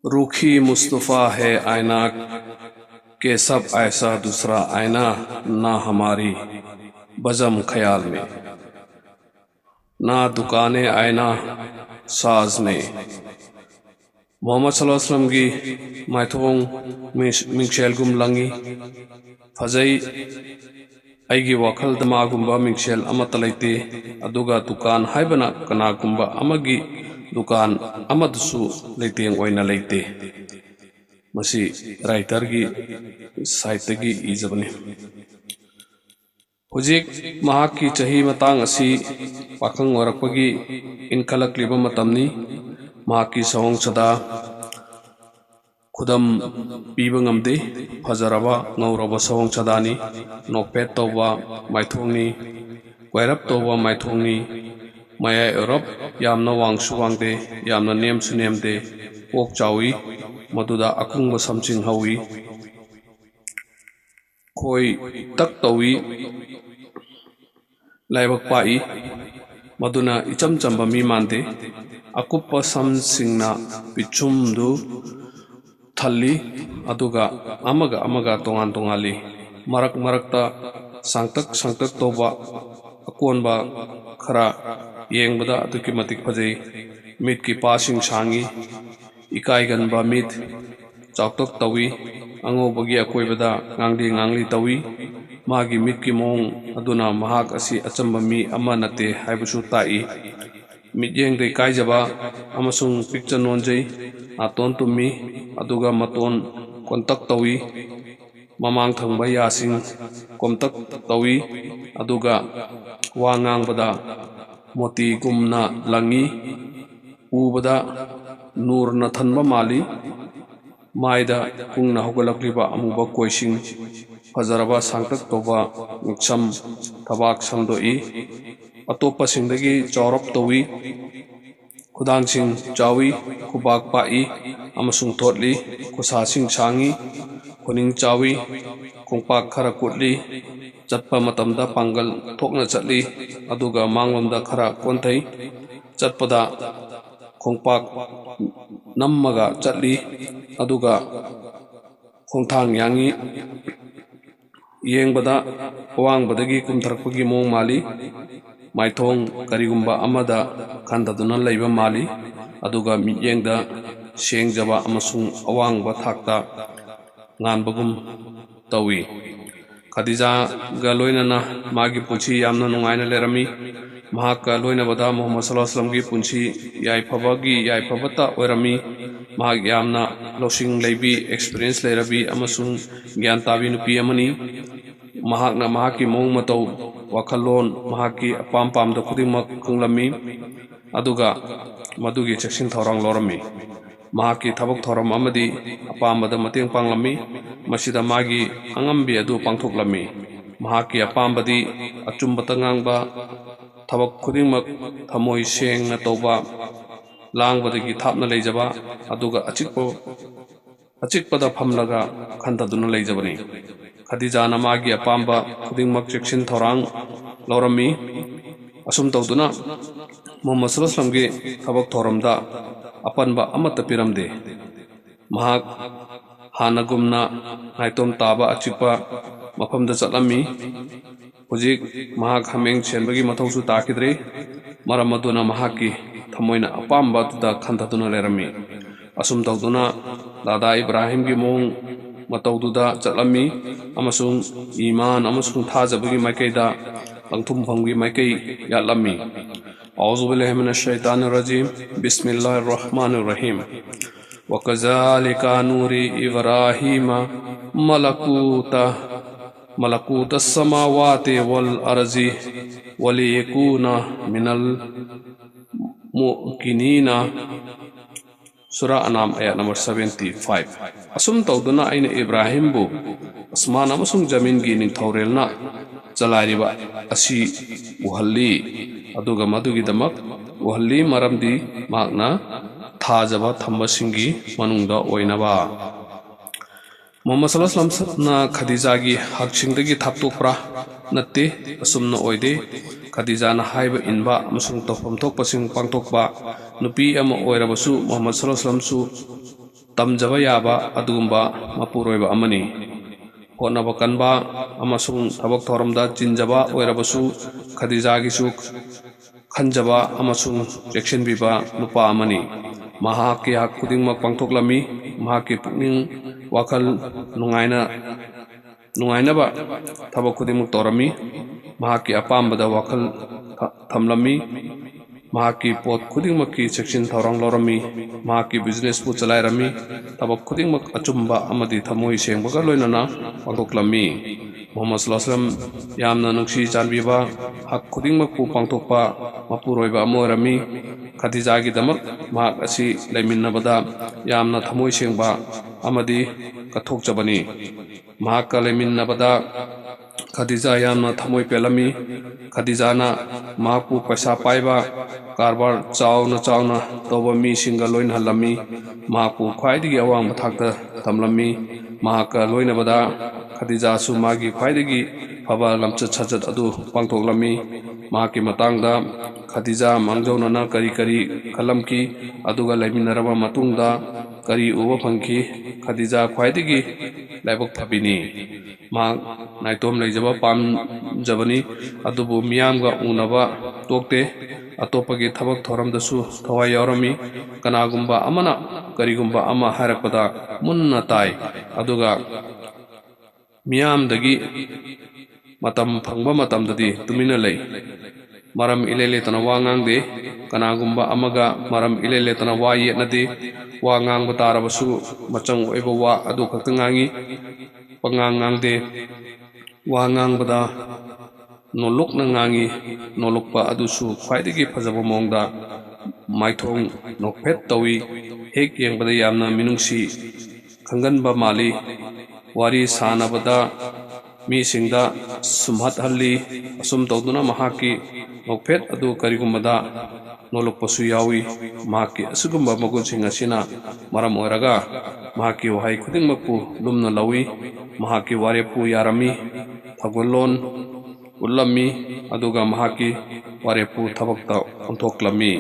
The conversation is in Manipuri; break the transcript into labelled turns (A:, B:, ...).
A: रूखी मुस्तफ़ा है आईना के सब ऐसा दूसरा आईना ना हमारी बज़म ख्याल में, ना दुकाने आईना साज में। मोहम्मद सल्लल्लाहु अलैहि वसल्लम की माइथोंग मिंगसेल गुम लंगी फजई अगी वखल दमागुंबा मिंगसेल अमत लैते अदुगा दुकान हाइबना कनागुंबा अमगी दुकान अमदसु लेतेंग ओइना लेते मसी राइटर की साहित्य की इजबने। हुजिक महाक की चही मतांग असी पाखंग वरकपगी इनखलकलिबा मतमनी महाक की सवंग सदा खुदम पीबा ngamde फजरबा ngौरबा सवंग सदानी नोकपेट तौबा माइथोंगनी क्वाइरब तौबा माइथोंगनी माया यूरोप यामना वांगसु वांगदे यामना नेमसु नेमदे कोक चावी मदुदा अकुंग समचिंग हवी खोई तक तवी लाइबक पाई मदुना इचम चंबा मी मानते अकुप्पा समसिंगना पिचुमदु थल्ली अदुगा अमगा तोंगान तोंगाली मरक मरकता सांगतक तौबा अकोनबा खरा येंगबदा अदुकी मतिक फजई मिट की पासिंग सांगी इकाईगनबा मिट चाउतक तवी अंगोबगी अकोइबदा गांगली तवी मागी मिट की मोंग अदुना महाक असी अचंबा मी अमा नते हाइबसु ताई मिटयेंग दे काइजबा अमसुंग पिक्चर नोंजई आतोन तुमी अदुगा मतोन कोंतक तवी ममांग थंगबा यासिंग कोंतक तवी अदुगा वा ngangbada मोती गुमना लंगी उबदा नूर न थनबा माली माइदा कुंगना होगलकलिबा अमुबा कोइसिंग फजरबा सांगतक तोबा मिक्सम थबाक संदोई अतोपा सिंगदगी चौरप तवी खुदांगसिंग चावी खुबाक पाई अमसुंग थोटली खुसासिंग सांगी खुनिंग चावी खुंपाक खरा कुटली चटपा मतमदा पांगल थोकना चटली अदुगा मांगलमदा खरा कोंथई चटपदा खुंपाक नम्मगा चटली अदुगा खुंथांग यांगी येंगबदा वांगबदगी कुमथरकपगी मोंग माली माइथोंग करिगुंबा अमदा खंददुना लैबा माली अदुगा मियेंगदा सेंगजबा अमसुंग अवांगबा थाकता nganbagum tawi khadija ga loinana magi punchi yamna nungaina lerami mahaka loina bada muhammad sallallahu alaihi wasallam gi punchi yai phabagi yai phabata oirami mahak yamna losing leibi experience lerabi amasung gyan tabi nupi amani mahakna mahaki mong matau wakhalon mahaki apam pam da khudingmak khunglami aduga madugi cheksin thorang lorami महाकी थबक theorem अमदी अपामदा मतेंग पांगलमी मसिदा मागी अंगम्बी अदु पांथोकलमी महाकी अपामबदी अचुंबता ngangbा थबक खुदिंगमक थमोय सेंगना तौबा लांगबदगी थापना लेजबा अदुगा अचिकपदा फमलगा खंतदुना लेजबनी खदीजाना मागी अपामबा खुदिंगमक चेक्सिन थोरांग लौरमी असुम तौदुना मुहम्मद सल्लल्लाहु अलैहि वसल्लम की थबक थोरमदा अपनबा अमत पिरमदे महाक हानगुमना नाइतोम ताबा अचिपा मफमदा चलमी हुजिक महाक हमेंग चेनबगी मथौसु ताकिद्रे मरमदुना महाकी थमोइना अपामबा तुदा खंथदुना लेरमी असुम तौदुना दादा इब्राहिम की मोंग मतौदुदा चलमी अमसुंग ईमान अमसुंग थाजबगी माइकैदा लंगथुम फंगी माइकै यालमी औज़ु बिल्लाहि मिनश शैतानिर रजीम बिस्मिल्लाहिर रहमानिर रहीम वकज़ालिका नूरी इब्राहीम मलकूतस समावाति वल अर्ज़ि वलियकूना मिनल मुक़िनीना सूरा अनाम आयत नंबर 75 असुम तौदुना आइन इब्राहिम बु अस्मान अमसुंग जमीन की निंथौरेलना चलारिबा असी उहल्ली अदुगा मदुगी दमक उहल्ली मरमदी मागना थाजबा थम्बसिंगी मनुंगदा ओइनबा मोहम्मद सल्लल्लाहु अलैहि वसल्लम खदीजा की हकसिंगदगी थापतोकप्रा नत्ते असुमना ओइदे Khadijana haiba inba amasung tofam thokpasing pangtokpa nupi ama oirabasu Muhammad sallallahu alaihi wasallam su tamjaba yaba adugumba mapuroiba amani honaba kanba amasung thabak thoramda jinjaba oirabasu Khadija gisu khanjaba amasung reaction biba nupa amani mahaki hak khudingmak pangthoklami mahaki pukning wakal nungainaba thabak khudingmak torami mahaki apambada wakal thamlami mahaki pot khudingmakki section thorang lorami mahaki business pu chalairami tabak khudingmak achumba amadi thamoi sengbaga loinana pangtoklami Muhammad sallallahu alaihi wasallam yamna nungsi chanbiba hak khudingmak pu pangtokpa mapuroiba amorami Khadija gi damak mahak asi laiminabada yamna thamoi sengba amadi kathokjabani mahak laiminabada Khadija yamna thamoi pelami Khadija na mahakpu paisa paiba karbar chauna toba mi singa loin halami mahakpu khwaidigi awang thakta thamlami mahaka loina bada Khadija su magi khwaidigi phaba lamchat chajat adu pangthoklami mahaki matangda Khadija mangjona na kari khalamki aduga laiminaraba matungda kari uba phangki Khadija khwaidigi laibak thabini mak naitom leijaba pam jabani adubu miyamga unaba tokte atopagi thabak thoramdasu thawai yorami kanagumba amana karigumba ama harakpada munna tai aduga miyamdagi matam phangba matamdadi tumina lei maram ilele tana wangang de kanagumba amaga maram ilele tana wa yetnadi wa ngang batarabasu machang oiba wa adu khaktangangi pangang de wa ngang bada nolok na ngangi nolokpa adusu khwaidigi phajaba mongda maithong nokphet tawi hek yengbada yamna minungsi khanganba mali wari sanabada mi singda sumhat halli asum tawduna mahaki nokphet adu karigumbada nolokpasu yawi mahaki asugumba magun singasina maram oiraga mahaki wahai khudingmakpu lumna lawi mahaki warepu yarami thagwalon ullami aduga mahaki warepu thabakta onthoklami